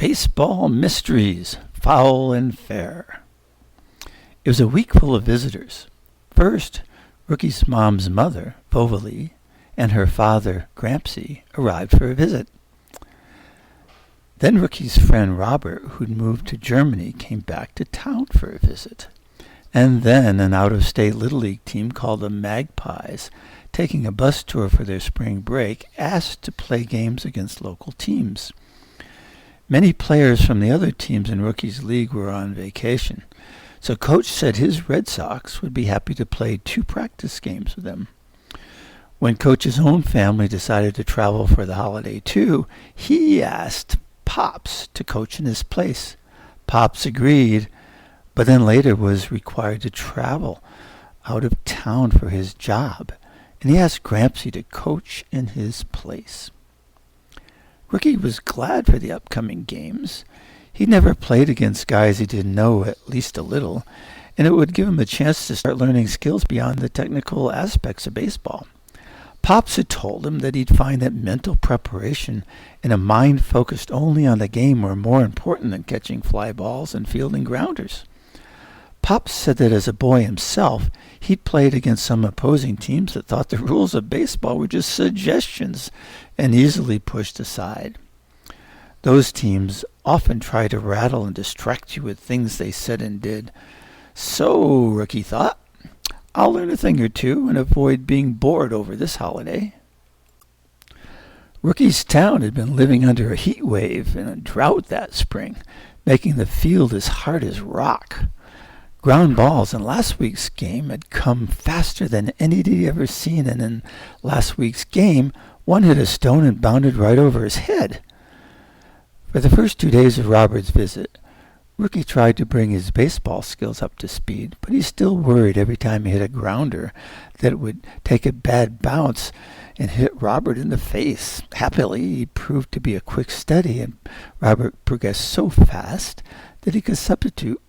Baseball Mysteries, Foul and Fair. It was a week full of visitors. First, Rookie's mom's mother, Vovalee, and her father, Grampsy, arrived for a visit. Then Rookie's friend Robert, who'd moved to Germany, came back to town for a visit. And then an out-of-state Little League team called the Magpies, taking a bus tour for their spring break, asked to play games against local teams. Many players from the other teams in Rookie's league were on vacation, so Coach said his Red Sox would be happy to play 2 practice games with them. When Coach's own family decided to travel for the holiday too, he asked Pops to coach in his place. Pops agreed, but then later was required to travel out of town for his job, and he asked Grampsy to coach in his place. Rookie was glad for the upcoming games. He'd never played against guys he didn't know at least a little, and it would give him a chance to start learning skills beyond the technical aspects of baseball. Pops had told him that he'd find that mental preparation and a mind focused only on the game were more important than catching fly balls and fielding grounders. Pops said that as a boy himself, he'd played against some opposing teams that thought the rules of baseball were just suggestions and easily pushed aside. Those teams often try to rattle and distract you with things they said and did. So, Rookie thought, I'll learn a thing or two and avoid being bored over this holiday. Rookie's town had been living under a heat wave and a drought that spring, making the field as hard as rock. Ground balls in last week's game had come faster than any'd ever seen, and in last week's game, one hit a stone and bounded right over his head. For the first 2 days of Robert's visit, Rookie tried to bring his baseball skills up to speed, but he still worried every time he hit a grounder that it would take a bad bounce and hit Robert in the face. Happily, he proved to be a quick study, and Robert progressed so fast that he could substitute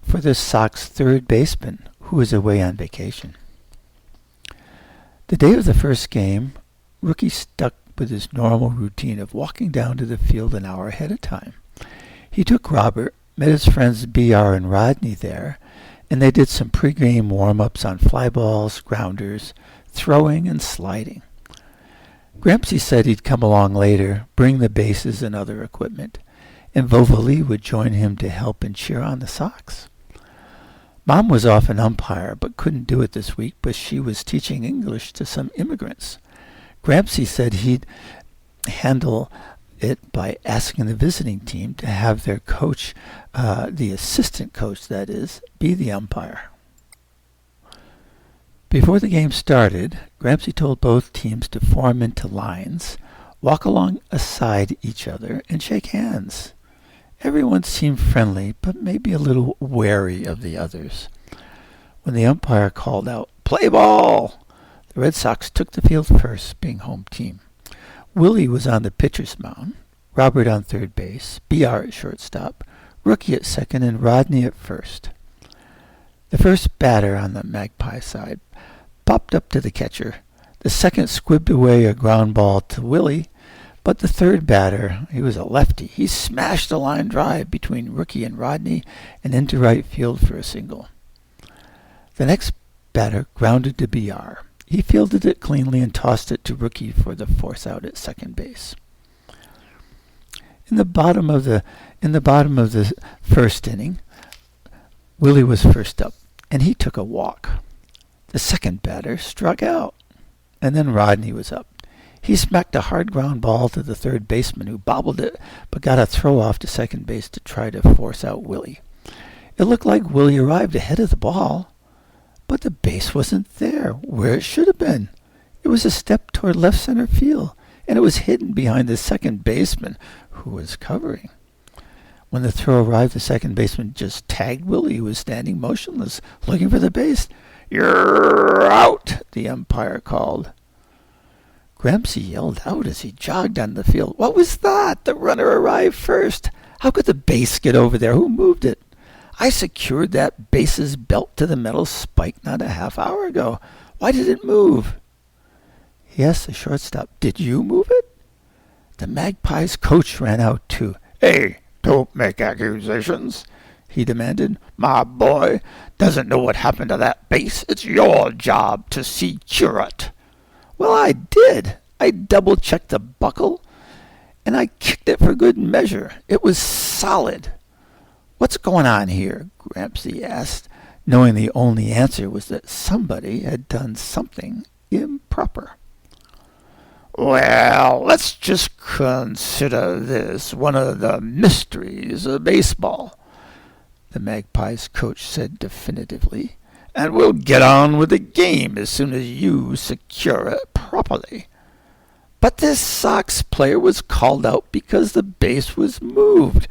for the Sox third baseman, who was away on vacation. The day of the first game, Rookie stuck with his normal routine of walking down to the field an hour ahead of time. He took Robert, met his friends B.R. and Rodney there, and they did some pregame warm-ups on fly balls, grounders, throwing, and sliding. Grampsy said he'd come along later, bring the bases and other equipment, and Vovalee would join him to help and cheer on the Sox. Mom was off an umpire, but couldn't do it this week, but she was teaching English to some immigrants. Grampsy said he'd handle it by asking the visiting team to have their coach, the assistant coach that is, be the umpire. Before the game started, Grampsy told both teams to form into lines, walk alongside each other, and shake hands. Everyone seemed friendly, but maybe a little wary of the others. When the umpire called out, "Play ball!" the Red Sox took the field first, being home team. Willie was on the pitcher's mound, Robert on third base, B.R. at shortstop, Rookie at second, and Rodney at first. The first batter on the Magpie side popped up to the catcher. The second squibbed away a ground ball to Willie, but the third batter, he was a lefty. He smashed a line drive between Rookie and Rodney and into right field for a single. The next batter grounded to B.R. He fielded it cleanly and tossed it to Rookie for the force out at second base. In the bottom of the first inning, Willie was first up, and he took a walk. The second batter struck out, and then Rodney was up. He smacked a hard ground ball to the third baseman, who bobbled it, but got a throw off to second base to try to force out Willie. It looked like Willie arrived ahead of the ball, but the base wasn't there, where it should have been. It was a step toward left center field, and it was hidden behind the second baseman, who was covering. When the throw arrived, the second baseman just tagged Willie, who was standing motionless, looking for the base. "You're out," the umpire called. Grampsy yelled out as he jogged on the field. "What was that? The runner arrived first. How could the base get over there? Who moved it? I secured that base's belt to the metal spike not a half hour ago. Why did it move?" He asked the shortstop, "Did you move it?" The Magpies coach ran out too. "Hey, "Don't make accusations," he demanded. "My boy doesn't know what happened to that base. It's your job to secure it." "Well, I did. I double-checked the buckle, and I kicked it for good measure. It was solid." "What's going on here?" Gramps asked, knowing the only answer was that somebody had done something improper. "Well, let's just consider this one of the mysteries of baseball," the Magpies coach said definitively, "and we'll get on with the game as soon as you secure it properly." "But this Sox player was called out because the base was moved,"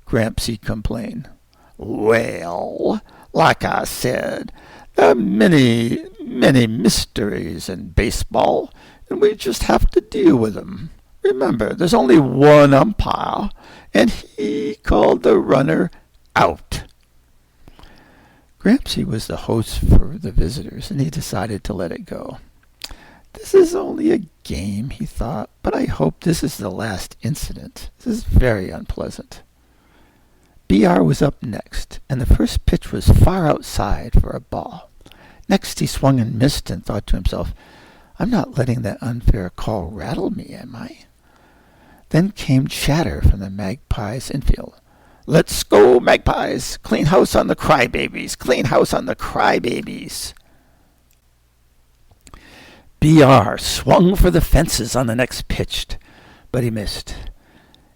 Grampsy complained. "Well, like I said, there are many, many mysteries in baseball, and we just have to deal with them. Remember, there's only one umpire, and he called the runner out." Grampsy was the host for the visitors, and he decided to let it go. "This is only a game," he thought, "but I hope this is the last incident. This is very unpleasant." BR was up next, and the first pitch was far outside for a ball. Next he swung and missed and thought to himself, "I'm not letting that unfair call rattle me, am I?" Then came chatter from the Magpies infield. "Let's go, Magpies! Clean house on the crybabies! Clean house on the crybabies!" BR swung for the fences on the next pitch, but he missed,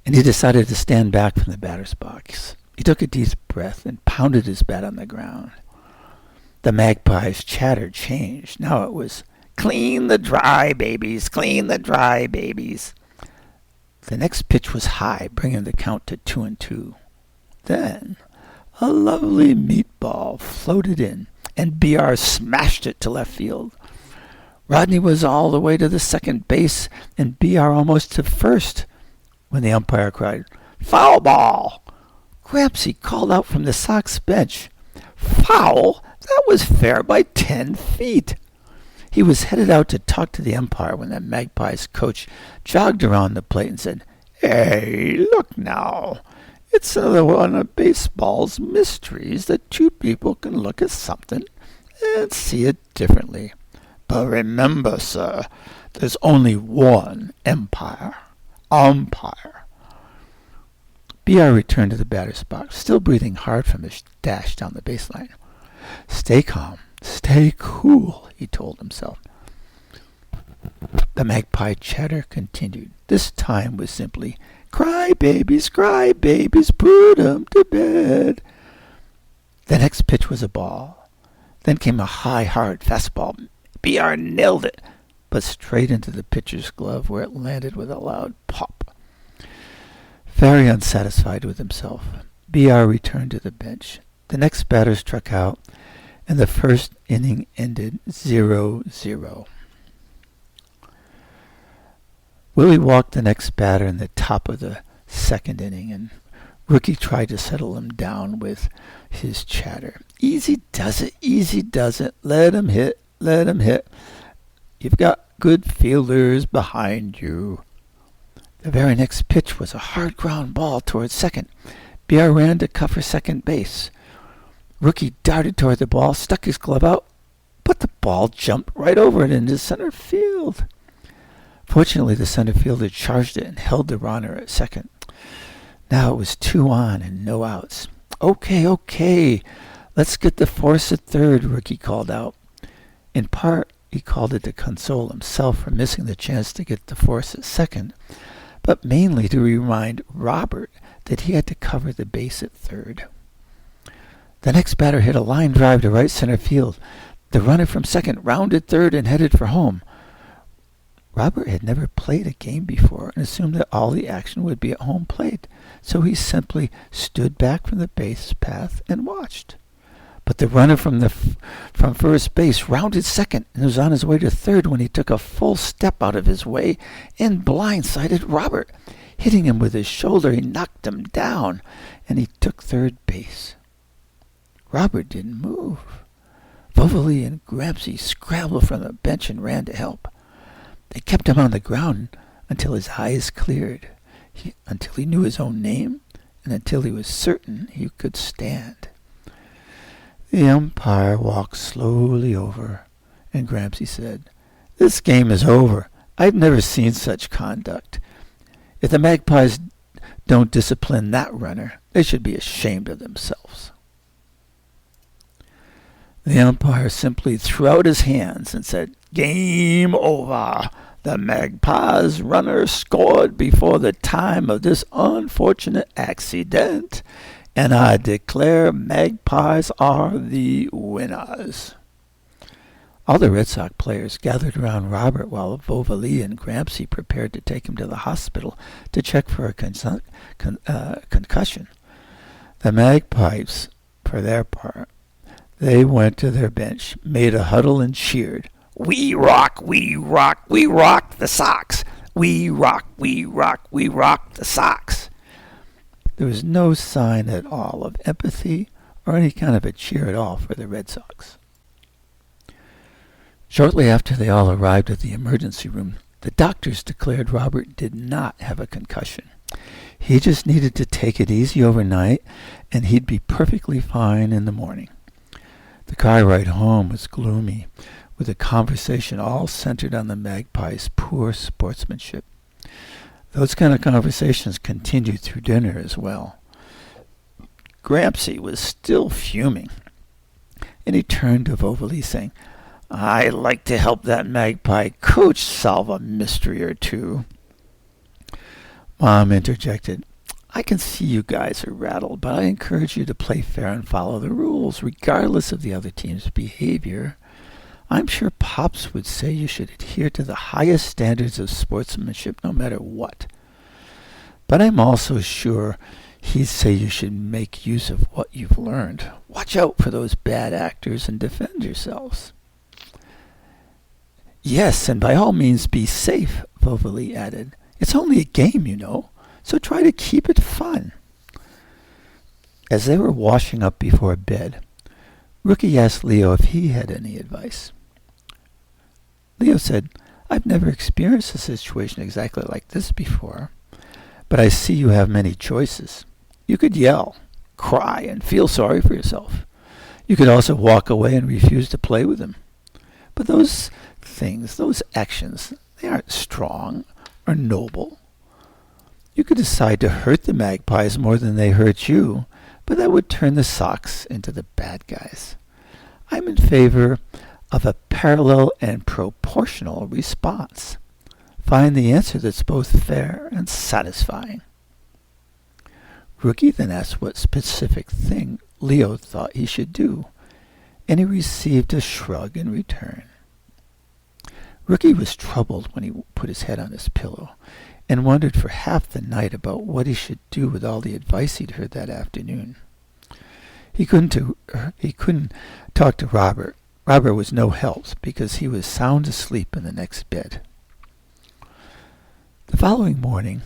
and he decided to stand back from the batter's box. He took a deep breath and pounded his bat on the ground. The Magpies' chatter changed. Now it was, "Clean the dry babies, clean the dry babies." The next pitch was high, bringing the count to 2-2. Then a lovely meatball floated in, and BR smashed it to left field. Rodney was all the way to the second base, and BR almost to first, when the umpire cried, "Foul ball!" Grampsy called out from the Sox bench, "Foul? That was fair by 10 feet. He was headed out to talk to the umpire when the Magpies coach jogged around the plate and said, "Hey, look now. It's another one of baseball's mysteries that two people can look at something and see it differently. But remember, sir, there's only one umpire. BR returned to the batter's box, still breathing hard from his dash down the baseline. "Stay calm, stay cool," he told himself. The Magpie chatter continued. This time was simply, cry babies, put 'em to bed." The next pitch was a ball. Then came a high, hard fastball. BR nailed it, but straight into the pitcher's glove, where it landed with a loud pop. Very unsatisfied with himself, BR returned to the bench. The next batter struck out, and the first inning ended 0-0. Willie walked the next batter in the top of the second inning, and Rookie tried to settle him down with his chatter. "Easy does it. Let him hit. You've got good fielders behind you." The very next pitch was a hard ground ball towards second. BR ran to cover second base. Rookie darted toward the ball, stuck his glove out, but the ball jumped right over it into center field. Fortunately, the center fielder charged it and held the runner at second. Now it was 2 on and no outs. Okay. Let's get the force at third," Rookie called out. In part, he called it to console himself for missing the chance to get the force at second, but mainly to remind Robert that he had to cover the base at third. The next batter hit a line drive to right center field. The runner from second rounded third and headed for home. Robert had never played a game before and assumed that all the action would be at home plate, so he simply stood back from the base path and watched. But the runner from first base rounded second and was on his way to third when he took a full step out of his way and blindsided Robert. Hitting him with his shoulder, he knocked him down, and he took third base. Robert didn't move. Vovoli and Grampsy scrambled from the bench and ran to help. They kept him on the ground until his eyes cleared, until he knew his own name and until he was certain he could stand. The umpire walked slowly over, and Gramsci said, "This game is over. I've never seen such conduct. If the Magpies don't discipline that runner, they should be ashamed of themselves." The umpire simply threw out his hands and said, "Game over. The Magpies runner scored before the time of this unfortunate accident, and I declare Magpies are the winners." All the Red Sox players gathered around Robert while Vovalee and Gramsci prepared to take him to the hospital to check for a concussion. The Magpies, for their part, they went to their bench, made a huddle, and cheered, "We rock, we rock, we rock the Sox! We rock, we rock, we rock the Sox!" There was no sign at all of empathy or any kind of a cheer at all for the Red Sox. Shortly after they all arrived at the emergency room, the doctors declared Robert did not have a concussion. He just needed to take it easy overnight, and he'd be perfectly fine in the morning. The car ride home was gloomy, with the conversation all centered on the Magpies' poor sportsmanship. Those kind of conversations continued through dinner as well. Gramsci was still fuming, and he turned to Vovalee, saying, "I'd like to help that Magpie coach solve a mystery or two." Mom interjected, "I can see you guys are rattled, but I encourage you to play fair and follow the rules, regardless of the other team's behavior. I'm sure Pops would say you should adhere to the highest standards of sportsmanship no matter what. But I'm also sure he'd say you should make use of what you've learned. Watch out for those bad actors and defend yourselves." "Yes, and by all means be safe," Vovalee added. "It's only a game, you know, so try to keep it fun." As they were washing up before bed, Rookie asked Leo if he had any advice. Leo said, "I've never experienced a situation exactly like this before, but I see you have many choices. You could yell, cry, and feel sorry for yourself. You could also walk away and refuse to play with him. But those things, those actions, they aren't strong or noble. You could decide to hurt the Magpies more than they hurt you, but that would turn the Sox into the bad guys. I'm in favor of a parallel and proportional response. Find the answer that's both fair and satisfying." Rookie then asked what specific thing Leo thought he should do, and he received a shrug in return. Rookie was troubled when he put his head on his pillow and wondered for half the night about what he should do with all the advice he'd heard that afternoon. He couldn't talk to Robert. Robert was no help because he was sound asleep in the next bed. The following morning,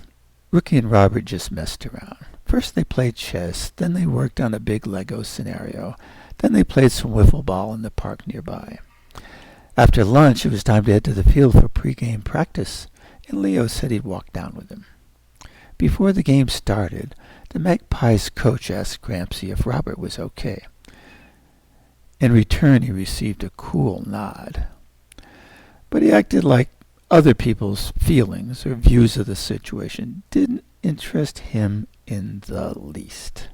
Rookie and Robert just messed around. First they played chess, then they worked on a big Lego scenario, then they played some wiffle ball in the park nearby. After lunch, it was time to head to the field for pre-game practice, and Leo said he'd walk down with him. Before the game started, the Magpies coach asked Gramsci if Robert was okay. In return, he received a cool nod. But he acted like other people's feelings or views of the situation didn't interest him in the least.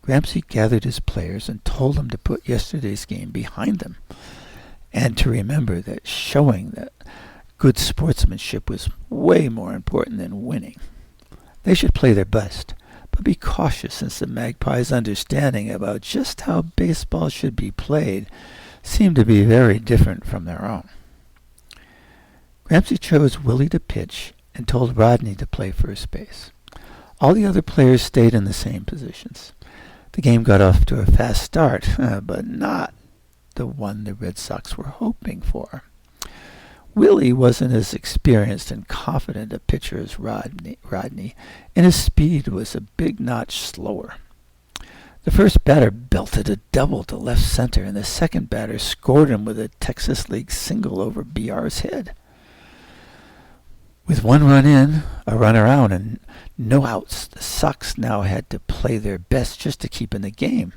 Gramsci gathered his players and told them to put yesterday's game behind them, and to remember that showing that good sportsmanship was way more important than winning. They should play their best, but be cautious since the Magpies' understanding about just how baseball should be played seemed to be very different from their own. Gramsci chose Willie to pitch and told Rodney to play first base. All the other players stayed in the same positions. The game got off to a fast start, but not the one the Red Sox were hoping for. Willie wasn't as experienced and confident a pitcher as Rodney, and his speed was a big notch slower. The first batter belted a double to left center, and the second batter scored him with a Texas League single over BR's head. With one run in, a runner out, and no outs, the Sox now had to play their best just to keep in the game.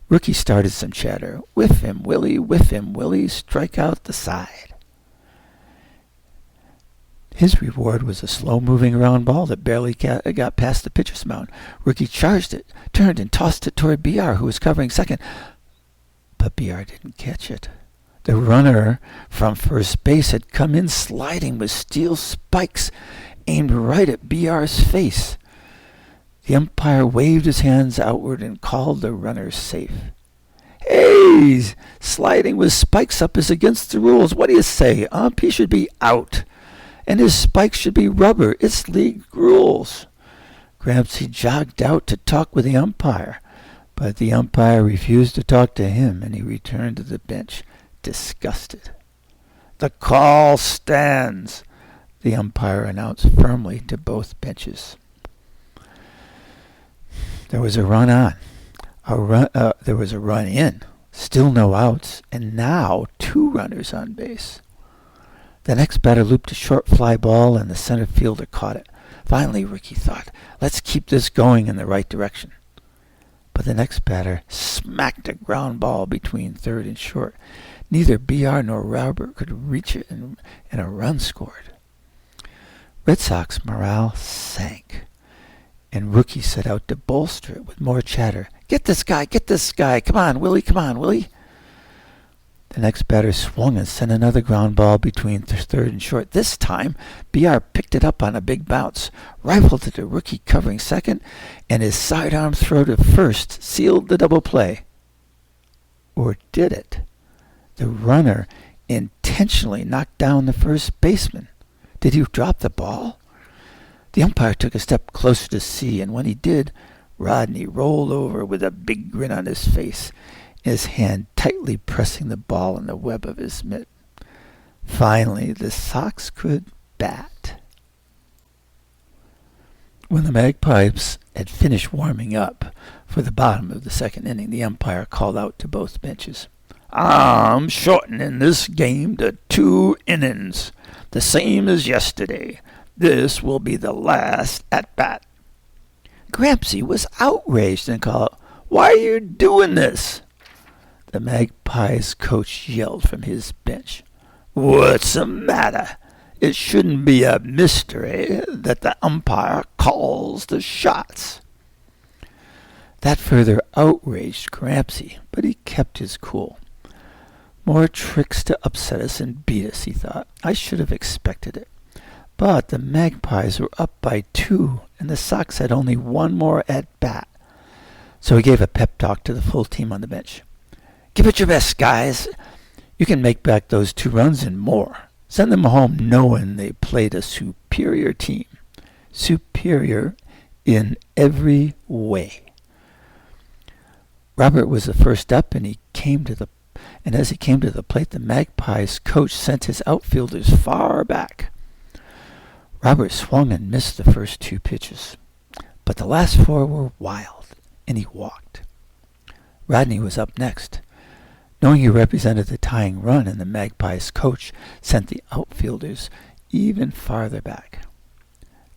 Rookie started some chatter. Whiff him, Willie, strike out the side. His reward was a slow-moving round ball that barely got past the pitcher's mound. Rookie charged it, turned, and tossed it toward BR, who was covering second. But BR didn't catch it. The runner from first base had come in sliding with steel spikes aimed right at BR's face. The umpire waved his hands outward and called the runner safe. Hey, sliding with spikes up is against the rules. What do you say, ump? He should be out. And his spikes should be rubber. It's league rules. Gramsci jogged out to talk with the umpire, but the umpire refused to talk to him, and he returned to the bench, disgusted. The call stands, the umpire announced firmly to both benches. There was a run on. There was a run in. Still no outs, and now 2 runners on base. The next batter looped a short fly ball, and the center fielder caught it. Finally, Ricky thought, let's keep this going in the right direction. But the next batter smacked a ground ball between third and short. Neither BR nor Robert could reach it, and a run scored. Red Sox morale sank, and Rookie set out to bolster it with more chatter. Get this guy! Come on, Willie! The next batter swung and sent another ground ball between third and short. This time, BR picked it up on a big bounce, rifled it to Rookie covering second, and his sidearm throw to first sealed the double play. Or did it? The runner intentionally knocked down the first baseman. Did he drop the ball? The umpire took a step closer to see, and when he did, Rodney rolled over with a big grin on his face, his hand tightly pressing the ball in the web of his mitt. Finally, the Sox could bat. When the Magpies had finished warming up for the bottom of the second inning, the umpire called out to both benches, I'm shortening this game to 2 innings, the same as yesterday. This will be the last at-bat. Gramsci was outraged and called, Why are you doing this? The Magpies coach yelled from his bench, What's the matter? It shouldn't be a mystery that the umpire calls the shots. That further outraged Gramsci, but he kept his cool. More tricks to upset us and beat us, he thought. I should have expected it. But the Magpies were up by 2, and the Sox had only 1 more at-bat. So he gave a pep talk to the full team on the bench. Give it your best, guys. You can make back those 2 runs and more. Send them home knowing they played a superior team. Superior in every way. Robert was the first up, and as he came to the plate, the Magpies coach sent his outfielders far back. Robert swung and missed the first 2 pitches, but the last 4 were wild, and he walked. Rodney was up next. Knowing he represented the tying run, and the Magpies coach sent the outfielders even farther back.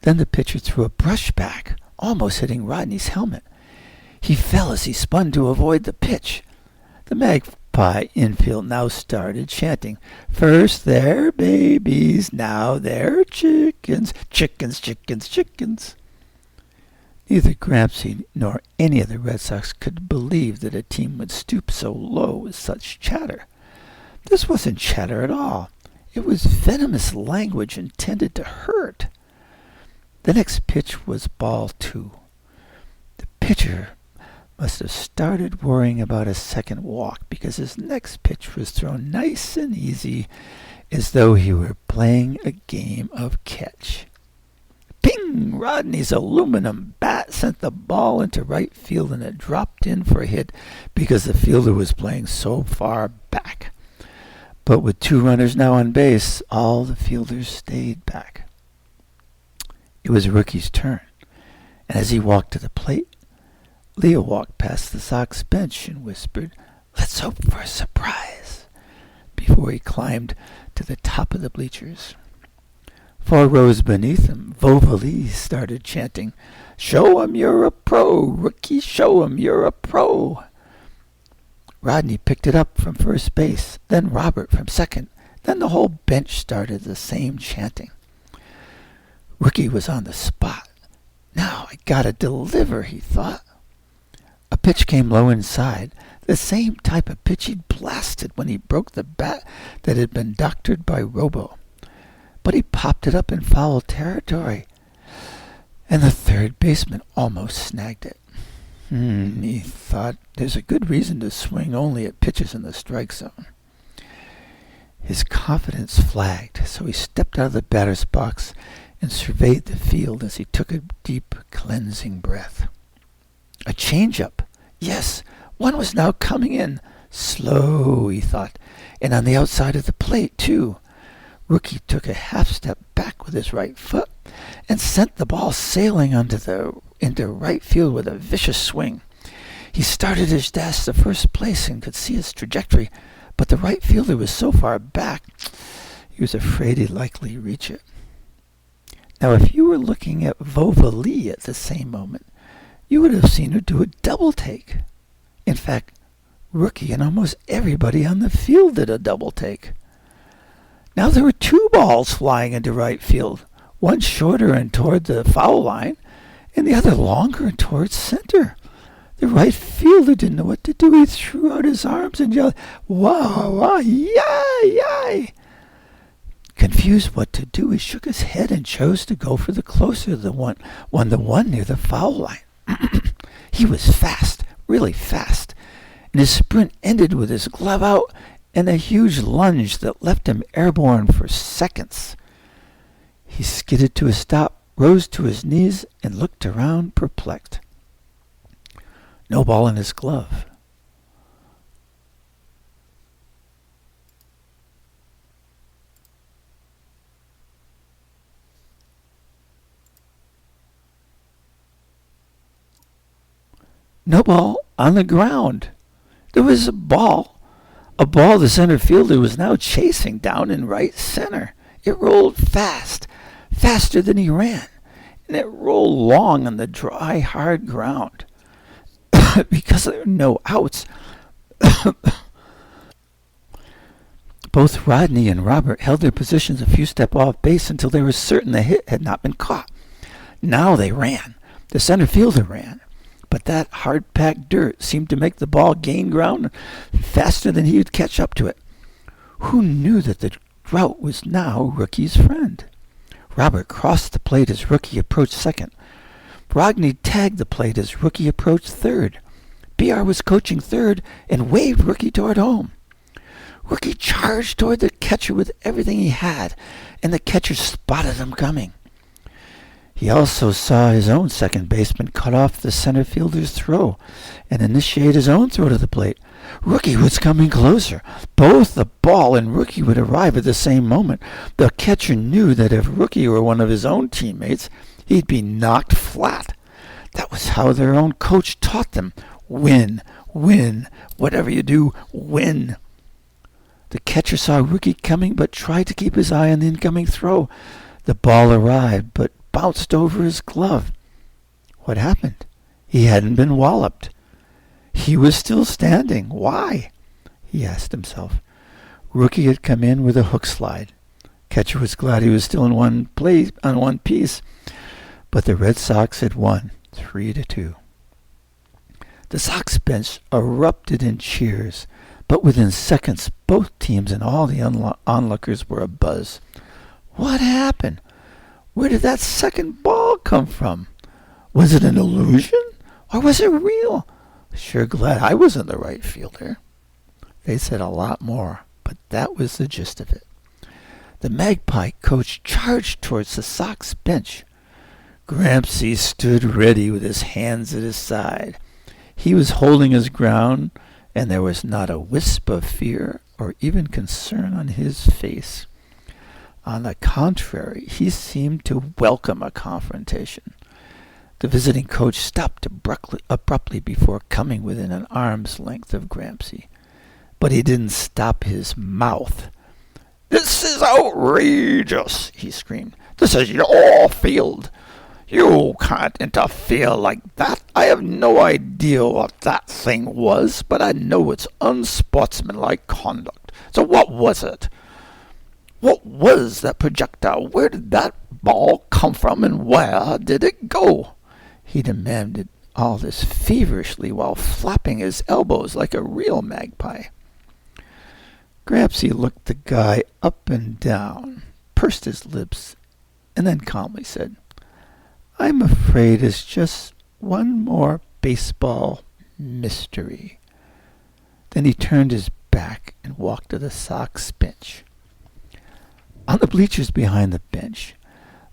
Then the pitcher threw a brushback, almost hitting Rodney's helmet. He fell as he spun to avoid the pitch. The Magpie infield now started chanting, First they're babies, now they're chickens, chickens, chickens, chickens. Neither Gramsci nor any of the Red Sox could believe that a team would stoop so low with such chatter. This wasn't chatter at all. It was venomous language intended to hurt. The next pitch was ball 2. The pitcher must have started worrying about a second walk, because his next pitch was thrown nice and easy, as though he were playing a game of catch. Ping! Rodney's aluminum bat sent the ball into right field, and it dropped in for a hit because the fielder was playing so far back. But with 2 runners now on base, all the fielders stayed back. It was Rookie's turn, and as he walked to the plate, Leo walked past the Sox bench and whispered, Let's hope for a surprise, before he climbed to the top of the bleachers. 4 rows beneath him, Vovali started chanting, "Show 'em you're a pro, rookie, show 'em you're a pro." Rodney picked it up from first base, then Robert from second, then the whole bench started the same chanting. Rookie was on the spot. "Now I gotta deliver," he thought. A pitch came low inside, the same type of pitch he'd blasted when he broke the bat that had been doctored by Robo. But he popped it up in foul territory, and the third baseman almost snagged it. He thought, there's a good reason to swing only at pitches in the strike zone. His confidence flagged, so he stepped out of the batter's box and surveyed the field as he took a deep, cleansing breath. A change-up. Yes, one was now coming in. Slow, he thought, and on the outside of the plate, too. Rookie took a half step back with his right foot and sent the ball sailing into right field with a vicious swing. He started his dash to first place and could see its trajectory, but the right fielder was so far back, he was afraid he'd likely reach it. Now, if you were looking at Vovali at the same moment, you would have seen her do a double take. In fact, Rookie and almost everybody on the field did a double take. Now there were 2 balls flying into right field, one shorter and toward the foul line, and the other longer and towards center. The right fielder didn't know what to do. He threw out his arms and yelled, "Wah, wah, yai, yai!" Confused what to do, he shook his head and chose to go for the closer, the one near the foul line. He was fast, really fast, and his sprint ended with his glove out and a huge lunge that left him airborne for seconds. He skidded to a stop, rose to his knees, and looked around perplexed. No ball in his glove. No ball on the ground. There was a ball the center fielder was now chasing down in right center. It rolled fast, faster than he ran, and it rolled long on the dry, hard ground. Because there were no outs, both Rodney and Robert held their positions a few steps off base until they were certain the hit had not been caught. Now they ran. The center fielder ran. But that hard-packed dirt seemed to make the ball gain ground faster than he would catch up to it. Who knew that the drought was now Rookie's friend? Robert crossed the plate as Rookie approached second. Rodney tagged the plate as Rookie approached third. BR was coaching third and waved Rookie toward home. Rookie charged toward the catcher with everything he had, and the catcher spotted him coming. He also saw his own second baseman cut off the center fielder's throw and initiate his own throw to the plate. Rookie was coming closer. Both the ball and Rookie would arrive at the same moment. The catcher knew that if Rookie were one of his own teammates, he'd be knocked flat. That was how their own coach taught them. Win, win, whatever you do, win. The catcher saw Rookie coming but tried to keep his eye on the incoming throw. The ball arrived but bounced over his glove. What happened? He hadn't been walloped. He was still standing. Why? He asked himself. Rookie had come in with a hook slide. Catcher was glad he was still in one piece, but the Red Sox had won 3-2. The Sox bench erupted in cheers, but within seconds both teams and all the onlookers were abuzz. What happened? Where did that second ball come from? Was it an illusion? Or was it real? Sure glad I wasn't the right fielder. They said a lot more, but that was the gist of it. The Magpie coach charged towards the Sox bench. Gramsci stood ready with his hands at his side. He was holding his ground, and there was not a wisp of fear or even concern on his face. On the contrary, he seemed to welcome a confrontation. The visiting coach stopped abruptly before coming within an arm's length of Gramsci. But he didn't stop his mouth. "This is outrageous," he screamed. This is your field. You can't interfere like that. I have no idea what that thing was, but I know it's unsportsmanlike conduct. So what was it? What was that projectile? Where did that ball come from, and where did it go? He demanded all this feverishly while flapping his elbows like a real magpie. Gramps looked the guy up and down, pursed his lips, and then calmly said, I'm afraid it's just one more baseball mystery. Then he turned his back and walked to the Sox bench. On the bleachers behind the bench,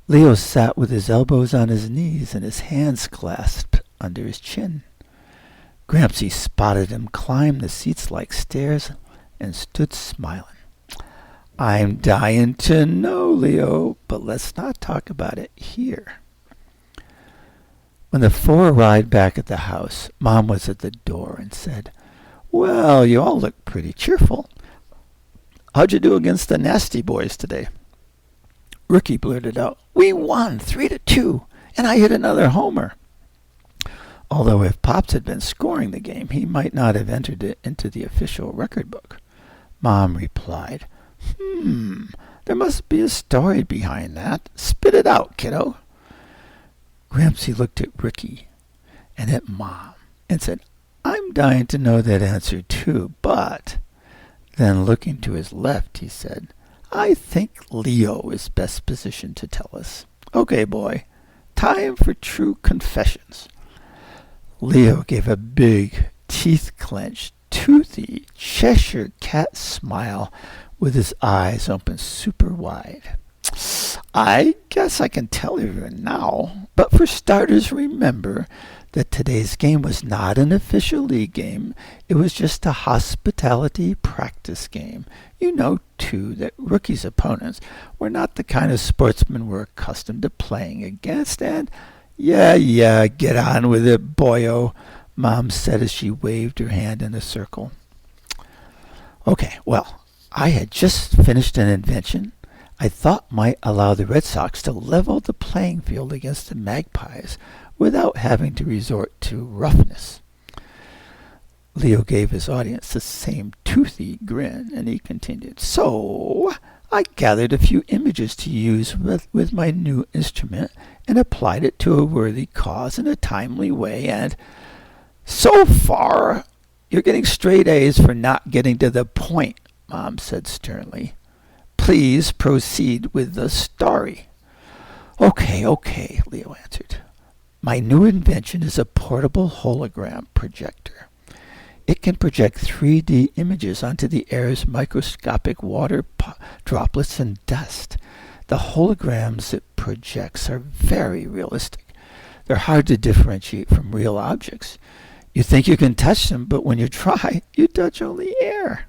Leo sat with his elbows on his knees and his hands clasped under his chin. Gramps spotted him climb the seats like stairs and stood smiling. I'm dying to know, Leo, but let's not talk about it here. When the four arrived back at the house, Mom was at the door and said, Well, you all look pretty cheerful. How'd you do against the Nasty Boys today? Rookie blurted out, We won 3-2, and I hit another homer. Although if Pops had been scoring the game, he might not have entered it into the official record book. Mom replied, There must be a story behind that. Spit it out, kiddo. Gramps looked at Ricky and at Mom and said, I'm dying to know that answer too, but... Then looking to his left, he said, I think Leo is best positioned to tell us. Okay, boy, time for true confessions. Leo gave a big, teeth-clenched, toothy Cheshire cat smile with his eyes open super wide. I guess I can tell everyone now, but for starters, remember that today's game was not an official league game. It was just a hospitality practice game. You know, too, that Rookie's opponents were not the kind of sportsmen we're accustomed to playing against, and yeah, get on with it, boyo, Mom said as she waved her hand in a circle. Okay, well, I had just finished an invention I thought might allow the Red Sox to level the playing field against the Magpies without having to resort to roughness. Leo gave his audience the same toothy grin, and he continued, So, I gathered a few images to use with my new instrument and applied it to a worthy cause in a timely way, and so far, you're getting straight A's for not getting to the point, Mom said sternly. Please proceed with the story. Okay, Leo answered. My new invention is a portable hologram projector. It can project 3D images onto the air's microscopic water droplets and dust. The holograms it projects are very realistic. They're hard to differentiate from real objects. You think you can touch them, but when you try, you touch only air.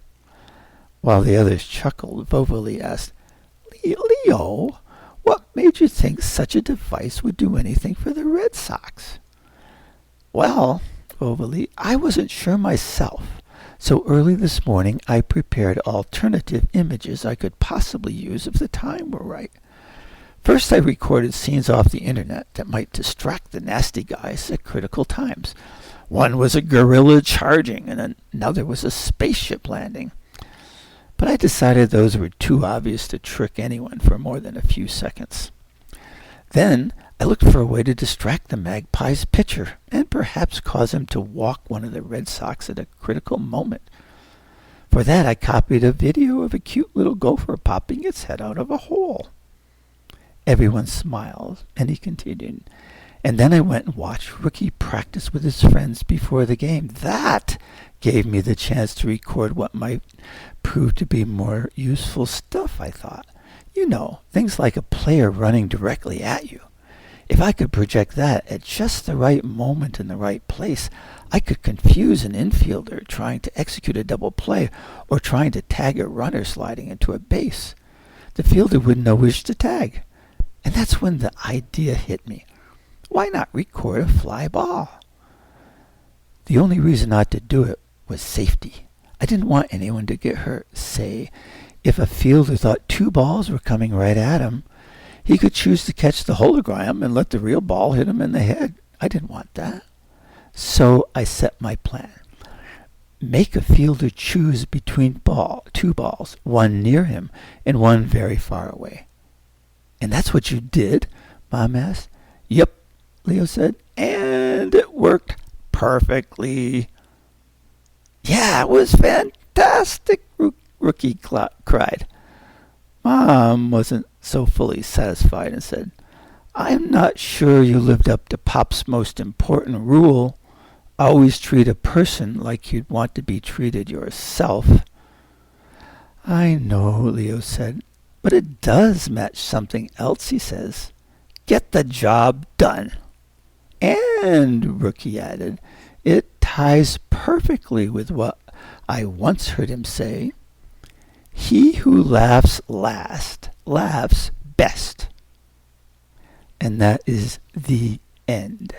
While the others chuckled, Vovoli asked, Leo, what made you think such a device would do anything for the Red Sox? Well, Vovoli, I wasn't sure myself, so early this morning I prepared alternative images I could possibly use if the time were right. First I recorded scenes off the internet that might distract the nasty guys at critical times. One was a gorilla charging, and another was a spaceship landing. But I decided those were too obvious to trick anyone for more than a few seconds. Then I looked for a way to distract the Magpie's pitcher and perhaps cause him to walk one of the Red Sox at a critical moment. For that I copied a video of a cute little gopher popping its head out of a hole. Everyone smiled, and he continued, and then I went and watched Rookie practice with his friends before the game. That gave me the chance to record what might prove to be more useful stuff, I thought. You know, things like a player running directly at you. If I could project that at just the right moment in the right place, I could confuse an infielder trying to execute a double play or trying to tag a runner sliding into a base. The fielder wouldn't know which to tag. And that's when the idea hit me. Why not record a fly ball? The only reason not to do it was safety. I didn't want anyone to get hurt. Say, if a fielder thought two balls were coming right at him, He could choose to catch the hologram and let the real ball hit him in the head. I didn't want that. So I set my plan. Make a fielder choose between two balls, one near him and one very far away. And that's what you did? Mom asked. Yep, Leo said. And it worked perfectly. Yeah, it was fantastic, Rookie cried. Mom wasn't so fully satisfied and said, I'm not sure you lived up to Pop's most important rule. Always treat a person like you'd want to be treated yourself. I know, Leo said, but it does match something else, he says. Get the job done. And, Rookie added, it ties perfectly with what I once heard him say. He who laughs last laughs best. And that is the end.